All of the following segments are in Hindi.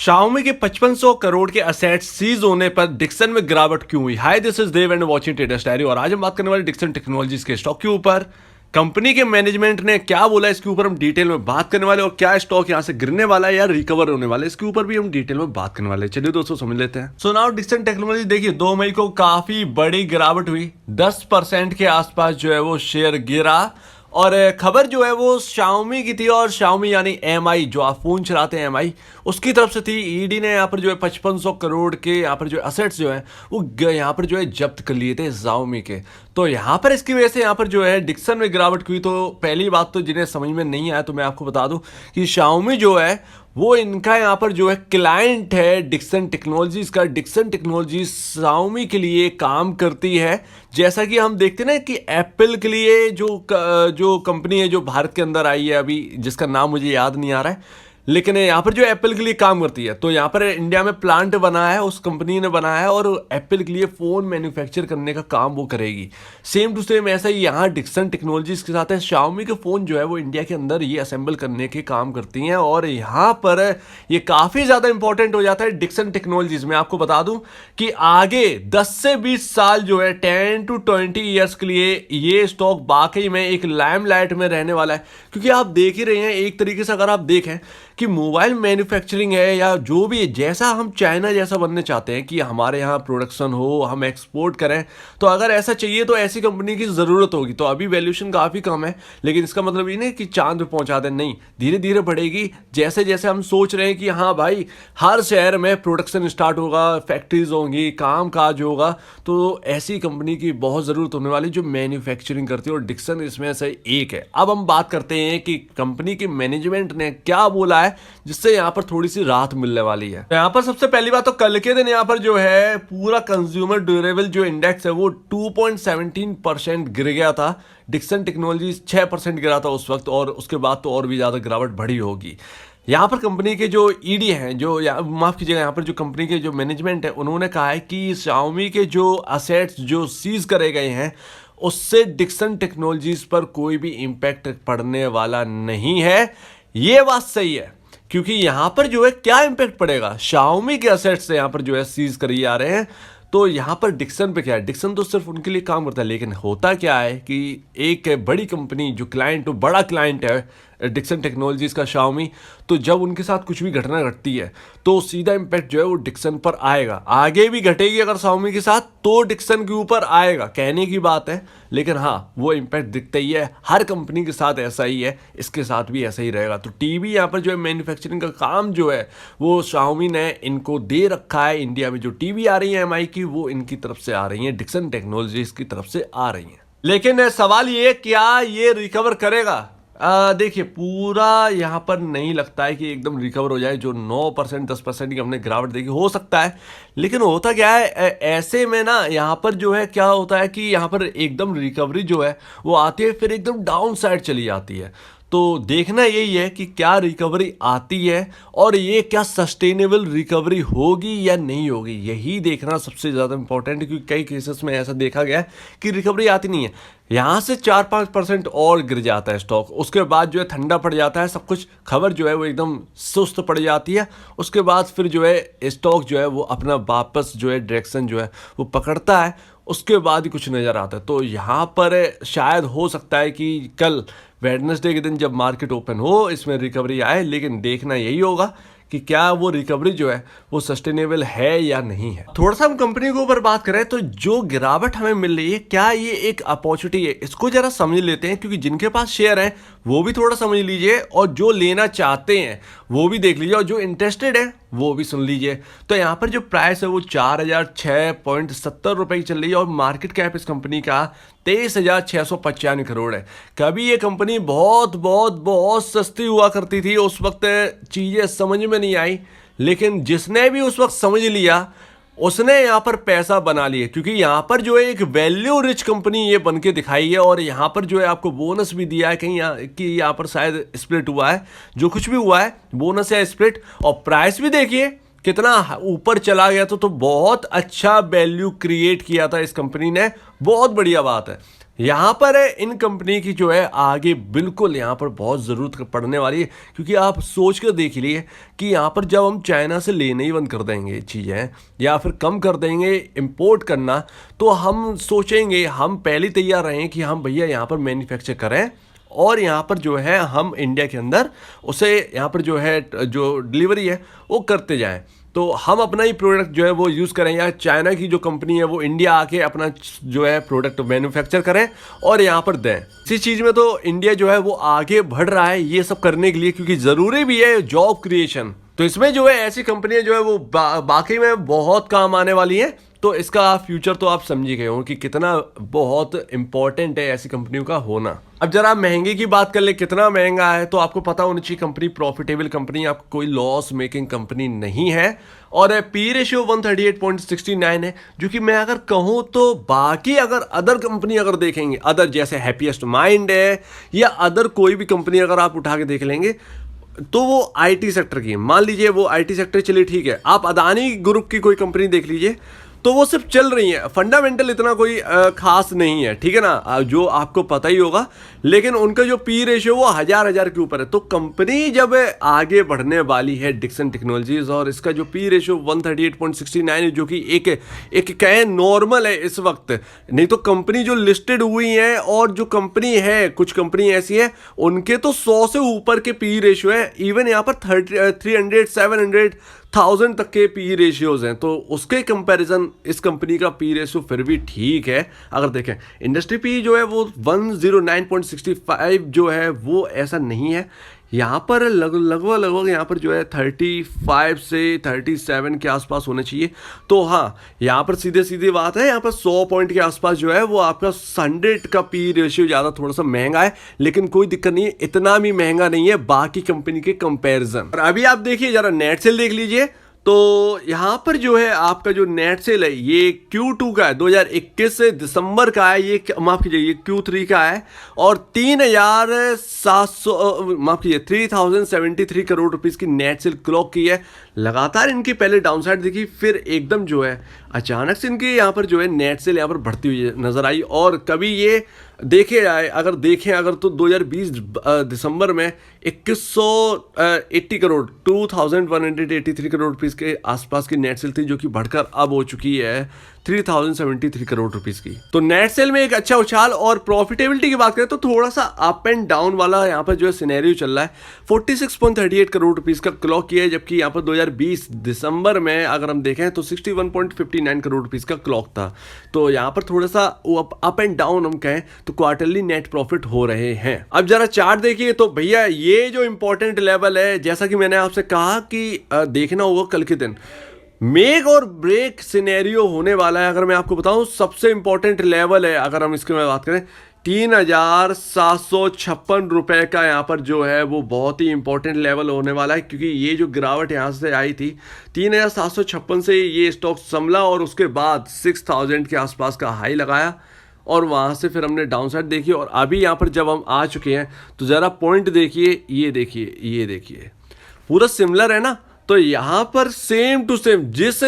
Xiaomi के 5500 करोड़ के असेट्स सीज होने पर डिक्सन में गिरावट क्यों हुई। Hi, this is Dev and watching traders diary. और आज हम बात करने वाले डिक्सन टेक्नोलॉजीज के स्टॉक के ऊपर। कंपनी के मैनेजमेंट ने क्या बोला इसके ऊपर हम डिटेल में बात करने वाले, और क्या स्टॉक यहां से गिरने वाला है या रिकवर होने वाला है इसके ऊपर भी हम डिटेल में बात करने वाले हैं। चलिए दोस्तों समझ लेते हैं। सो नाउ डिक्सन टेक्नोलॉजी देखिए 2 मई को काफी बड़ी गिरावट हुई, 10% के आसपास जो है वो शेयर गिरा। और खबर जो है वो Xiaomi की थी, और Xiaomi यानी MI जो आप फोन चलाते हैं MI उसकी तरफ से थी। ईडी ने यहाँ पर जो है 5500 करोड़ के यहाँ पर जो असेट्स जो है वो यहाँ पर जो है जब्त कर लिए थे Xiaomi के। तो यहाँ पर इसकी वजह से यहाँ पर जो है डिक्सन में गिरावट हुई। तो पहली बात तो जिन्हें समझ में नहीं आया तो मैं आपको बता दूं कि Xiaomi जो है वो इनका यहाँ पर जो है क्लाइंट है डिक्सन टेक्नोलॉजीज का। डिक्सन टेक्नोलॉजीज Xiaomi के लिए काम करती है। जैसा कि हम देखते हैं ना कि एप्पल के लिए जो कंपनी है जो भारत के अंदर आई है अभी, जिसका नाम मुझे याद नहीं आ रहा है, लेकिन यहाँ पर जो एप्पल के लिए काम करती है, तो यहाँ पर इंडिया में प्लांट बना है, उस कंपनी ने बनाया है, और एप्पल के लिए फ़ोन मैन्युफैक्चर करने का काम वो करेगी। सेम टू सेम ऐसा ही यहाँ डिक्सन टेक्नोलॉजीज के साथ है। Xiaomi के फ़ोन जो है वो इंडिया के अंदर ये असेंबल करने के काम करती हैं, और यहाँ पर ये काफ़ी ज़्यादा इंपॉर्टेंट हो जाता है डिक्सन टेक्नोलॉजीज में। आपको बता दूँ कि आगे 10 से 20 साल जो है 10 to 20 ईयर्स के लिए ये स्टॉक वाकई में एक लाइमलाइट में रहने वाला है। क्योंकि आप देख ही रहे हैं, एक तरीके से अगर आप देखें कि मोबाइल मैन्युफैक्चरिंग है या जो भी, जैसा हम चाइना जैसा बनने चाहते हैं कि हमारे यहाँ प्रोडक्शन हो, हम एक्सपोर्ट करें, तो अगर ऐसा चाहिए तो ऐसी कंपनी की ज़रूरत होगी। तो अभी वैल्यूएशन काफ़ी कम है, लेकिन इसका मतलब ये नहीं कि चांद पे पहुंचा दें, नहीं, धीरे धीरे बढ़ेगी। जैसे जैसे हम सोच रहे हैं कि हाँ भाई हर शहर में प्रोडक्शन स्टार्ट होगा, फैक्ट्रीज होंगी, काम काज होगा, तो ऐसी कंपनी की बहुत ज़रूरत होने वाली जो मैन्युफैक्चरिंग करती है, और डिक्सन इसमें से एक है। अब हम बात करते हैं कि कंपनी के मैनेजमेंट ने क्या बोला है जिससे यहां पर थोड़ी सी राहत मिलने वाली है। यहां पर सबसे पहली बात तो कल के दिन यहां पर जो है पूरा कंज्यूमर ड्यूरेबल जो इंडेक्स है वो 2.17% गिर गया था। डिक्सन टेक्नोलॉजी 6% गिरा था उस वक्त, और उसके बाद तो और भी ज्यादा गिरावट बढ़ी होगी। यहाँ पर कंपनी के जो ईडी हैं, जो माफ कीजिएगा, यहाँ पर जो कंपनी के जो मैनेजमेंट है, उन्होंने कहा है कि Xiaomi के जो असेट्स जो सीज करे गए हैं उससे डिक्सन टेक्नोलॉजीज पर कोई भी इंपैक्ट पड़ने वाला नहीं है। ये बात सही है, क्योंकि यहां पर जो है क्या इंपैक्ट पड़ेगा, Xiaomi के असेट्स से यहां पर जो है सीज करी जा रहे हैं। तो यहां पर डिक्सन पे क्या है, डिक्सन तो सिर्फ उनके लिए काम करता है, लेकिन होता क्या है कि एक बड़ी कंपनी जो क्लाइंट, बड़ा क्लाइंट है डिक्सन टेक्नोलॉजीज का Xiaomi, तो जब उनके साथ कुछ भी घटना घटती है तो सीधा इंपैक्ट जो है वो डिक्सन पर आएगा। आगे भी घटेगी अगर Xiaomi के साथ तो डिक्सन के ऊपर आएगा, कहने की बात है, लेकिन हाँ वो इंपैक्ट दिखता ही है। हर कंपनी के साथ ऐसा ही है, इसके साथ भी ऐसा ही रहेगा। तो टीवी यहाँ पर जो है मैन्युफैक्चरिंग का काम जो है वो Xiaomi ने इनको दे रखा है। इंडिया में जो टीवी आ रही है MI की, वो इनकी तरफ से आ रही है, डिक्सन टेक्नोलॉजीज की तरफ से आ रही है। लेकिन सवाल ये, क्या ये रिकवर करेगा? देखिए पूरा यहाँ पर नहीं लगता है कि एकदम रिकवर हो जाए। जो 9% 10% की हमने गिरावट देखी, हो सकता है, लेकिन होता क्या है ऐसे में ना, यहाँ पर जो है क्या होता है कि यहाँ पर एकदम रिकवरी जो है वो आती है, फिर एकदम डाउन साइड चली जाती है। तो देखना यही है कि क्या रिकवरी आती है, और ये क्या सस्टेनेबल रिकवरी होगी या नहीं होगी, यही देखना सबसे ज़्यादा इंपॉर्टेंट है। क्योंकि कई केसेस में ऐसा देखा गया है कि रिकवरी आती नहीं है, यहाँ से 4-5% और गिर जाता है स्टॉक, उसके बाद जो है ठंडा पड़ जाता है सब कुछ, खबर जो है वो एकदम सुस्त पड़ जाती है, उसके बाद फिर जो है स्टॉक जो है वो अपना वापस जो है डायरेक्शन जो है वो पकड़ता है, उसके बाद ही कुछ नज़र आता है। तो यहाँ पर शायद हो सकता है कि कल वेडनेसडे के दिन जब मार्केट ओपन हो इसमें रिकवरी आए, लेकिन देखना यही होगा कि क्या वो रिकवरी जो है वो सस्टेनेबल है या नहीं है। थोड़ा सा हम कंपनी के ऊपर बात करें तो जो गिरावट हमें मिल रही है, क्या ये एक अपॉर्चुनिटी है, इसको जरा समझ लेते हैं। क्योंकि जिनके पास शेयर है वो भी थोड़ा समझ लीजिए, और जो लेना चाहते हैं वो भी देख लीजिए, और जो इंटरेस्टेड है वो भी सुन लीजिए। तो यहाँ पर जो प्राइस है वो 4006.70 रुपए की चल रही है, और मार्केट कैप इस कंपनी का 23,695 करोड़ है। कभी ये कंपनी बहुत बहुत बहुत सस्ती हुआ करती थी, उस वक्त चीज़ें समझ में नहीं आई, लेकिन जिसने भी उस वक्त समझ लिया उसने यहाँ पर पैसा बना लिया। क्योंकि यहाँ पर जो है एक वैल्यू रिच कंपनी ये बन के दिखाई है, और यहाँ पर जो है आपको बोनस भी दिया है कहीं कि यहाँ पर शायद स्प्लिट हुआ है, जो कुछ भी हुआ है बोनस या स्प्लिट, और प्राइस भी देखिए कितना ऊपर चला गया। तो बहुत अच्छा वैल्यू क्रिएट किया था इस कंपनी ने, बहुत बढ़िया बात है। यहाँ पर है इन कंपनी की जो है आगे बिल्कुल यहाँ पर बहुत ज़रूरत पड़ने वाली है, क्योंकि आप सोच कर देख लिए कि यहाँ पर जब हम चाइना से लेने ही बंद कर देंगे चीज़ें या फिर कम कर देंगे इंपोर्ट करना, तो हम सोचेंगे, हम पहले तैयार रहें कि हम भैया यहाँ पर मैन्युफैक्चर करें और यहाँ पर जो है हम इंडिया के अंदर उसे यहाँ पर जो है जो डिलीवरी है वो करते जाएं। तो हम अपना ही प्रोडक्ट जो है वो यूज़ करें, या चाइना की जो कंपनी है वो इंडिया आके अपना जो है प्रोडक्ट मैन्युफैक्चर करें और यहाँ पर दें। इसी चीज़ में तो इंडिया जो है वो आगे बढ़ रहा है ये सब करने के लिए, क्योंकि ज़रूरी भी है जॉब क्रिएशन। तो इसमें जो है ऐसी कंपनियां जो है वो बाकी में बहुत काम आने वाली हैं। तो इसका फ्यूचर तो आप समझ ही गए हो कि कितना बहुत इंपॉर्टेंट है ऐसी कंपनियों का होना। अब जरा आप महंगे की बात कर ले, कितना महंगा है, तो आपको पता होनी चाहिए कंपनी प्रॉफिटेबल कंपनी, आपको कोई लॉस मेकिंग कंपनी नहीं है। और पी रेशियो 138.69 है, जो कि मैं अगर कहूँ तो बाकी अगर अदर कंपनी अगर देखेंगे, अदर जैसे हैप्पीएस्ट माइंड है या अदर कोई भी कंपनी अगर आप उठा के देख लेंगे तो वो आईटी सेक्टर की, मान लीजिए वो आईटी सेक्टर चलिए ठीक है, आप अदानी ग्रुप की कोई कंपनी देख लीजिए तो वो सिर्फ चल रही है, फंडामेंटल इतना कोई खास नहीं है, ठीक है ना, जो आपको पता ही होगा। लेकिन उनका जो पी रेशियो वो हजार के ऊपर है। तो कंपनी जब आगे बढ़ने वाली है डिक्सन टेक्नोलॉजीज, और इसका जो पी रेशियो 138.69 है, जो कि एक कहें नॉर्मल है इस वक्त, नहीं तो कंपनी जो लिस्टेड हुई है और जो कंपनी है, कुछ कंपनी ऐसी है उनके तो 100 से ऊपर के पी रेशियो है, इवन यहाँ पर 300 700 1000 तक के पी रेशियोज हैं। तो उसके कंपैरिजन इस कंपनी का पी रेशियो फिर भी ठीक है। अगर देखें इंडस्ट्री पी जो है वो 109.65 जो है वो ऐसा नहीं है, यहाँ पर लगभग यहाँ पर जो है 35 से 37 के आसपास होना चाहिए। तो हाँ, यहाँ पर सीधे बात है, यहाँ पर 100 पॉइंट के आसपास जो है वो आपका 100 का पी रेशियो ज़्यादा थोड़ा सा महंगा है, लेकिन कोई दिक्कत नहीं है, इतना भी महंगा नहीं है बाकी कंपनी के कंपैरिजन। और अभी आप देखिए जरा नेट सेल देख लीजिए, तो यहाँ पर जो है आपका जो नेट सेल है ये Q2 का है, 2021 से दिसंबर का है, ये माफ कीजिए ये Q3 का है, और 3073 करोड़ रुपीस की नेट सेल क्लॉक की है। लगातार इनकी पहले डाउनसाइड दिखी, फिर एकदम जो है अचानक से इनकी यहाँ पर जो है नेट सेल यहाँ पर बढ़ती हुई नजर आई। और कभी ये देखें तो 2020 दिसंबर में 2180 करोड़ 2183 करोड़ रुपीस के आसपास की नेट सेल थी, जो कि बढ़कर अब हो चुकी है 3073 करोड़ रुपीस की। तो नेट सेल में एक अच्छा उछाल। और प्रॉफिटेबिलिटी की बात करें तो थोड़ा सा अप एंड डाउन वाला यहाँ पर जो है सिनेरियो चल रहा है। 46.38 करोड़ रुपीस का क्लॉक किया है, जबकि यहाँ पर 2020 दिसंबर में अगर हम देखें तो 61.59 करोड़ रुपीस का क्लॉक था। तो यहाँ पर थोड़ा सा अप एंड डाउन हम कहें तो क्वार्टरली नेट प्रॉफिट हो रहे हैं। अब जरा चार्ट देखिए, तो भैया ये जो इंपॉर्टेंट लेवल है, जैसा कि मैंने आपसे कहा कि देखना होगा कल के दिन मेक और ब्रेक सिनेरियो होने वाला है। अगर मैं आपको बताऊं सबसे इंपॉर्टेंट लेवल है, अगर हम इसके में बात करें 3756 रुपए का यहाँ पर जो है वो बहुत ही इंपॉर्टेंट लेवल होने वाला है, क्योंकि ये जो गिरावट यहाँ से आई थी 3756 से ये स्टॉक संभला और उसके बाद 6000 के आसपास का हाई लगाया और वहाँ से फिर हमने डाउन साइड देखी। और अभी यहाँ पर जब हम आ चुके हैं तो ज़रा पॉइंट देखिए, ये देखिए पूरा सिमिलर है ना। तो यहाँ पर सेम टू सेम जिस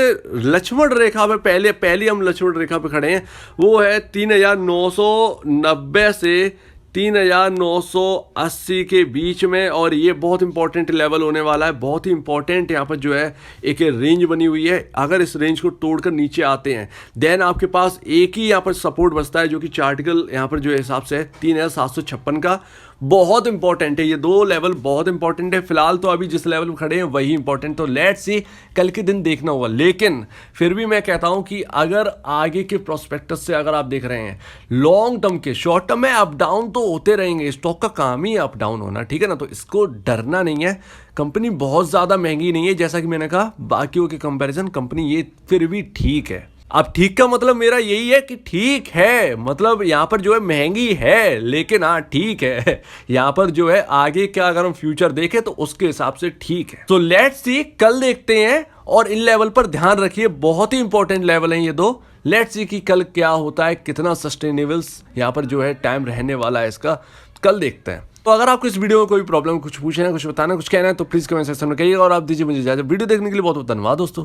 लक्ष्मण रेखा पे पहली हम लक्ष्मण रेखा पे खड़े हैं वो है 3990 से 3980 के बीच में। और ये बहुत इंपॉर्टेंट लेवल होने वाला है, बहुत ही इंपॉर्टेंट यहाँ पर जो है एक रेंज बनी हुई है। अगर इस रेंज को तोड़कर नीचे आते हैं देन आपके पास एक ही यहाँ पर सपोर्ट बचता है, जो कि चार्टिकल यहाँ पर जो हिसाब से है 3756 का। बहुत इंपॉर्टेंट है, ये दो लेवल बहुत इंपॉर्टेंट है। फिलहाल तो अभी जिस लेवल में खड़े हैं वही इंपॉर्टेंट, तो लेट्स सी कल के दिन देखना होगा। लेकिन फिर भी मैं कहता हूं कि अगर आगे के प्रोस्पेक्टस से अगर आप देख रहे हैं लॉन्ग टर्म के, शॉर्ट टर्म में अप डाउन तो होते रहेंगे, स्टॉक का काम ही अप डाउन होना, ठीक है ना। तो इसको डरना नहीं है, कंपनी बहुत ज़्यादा महंगी नहीं है, जैसा कि मैंने कहा बाकियों के कंपेरिजन कंपनी ये फिर भी ठीक है। अब ठीक का मतलब मेरा यही है कि ठीक है, मतलब यहाँ पर जो है महंगी है लेकिन हाँ ठीक है। यहाँ पर जो है आगे का अगर हम फ्यूचर देखें तो उसके हिसाब से ठीक है। तो लेट्स सी कल देखते हैं, और इन लेवल पर ध्यान रखिए, बहुत ही इंपॉर्टेंट लेवल हैं ये दो। लेट्स सी कि कल क्या होता है, कितना सस्टेनेबल्स यहाँ पर जो है टाइम रहने वाला है इसका, कल देखते हैं। तो अगर आपको इस वीडियो में कोई प्रॉब्लम, कुछ पूछना है, कुछ बताना, कुछ कहना है तो प्लीज कमेंट सेक्शन में कहिएगा। और आप दीजिए मुझे इजाजत। वीडियो देखने के लिए बहुत बहुत धन्यवाद दोस्तों।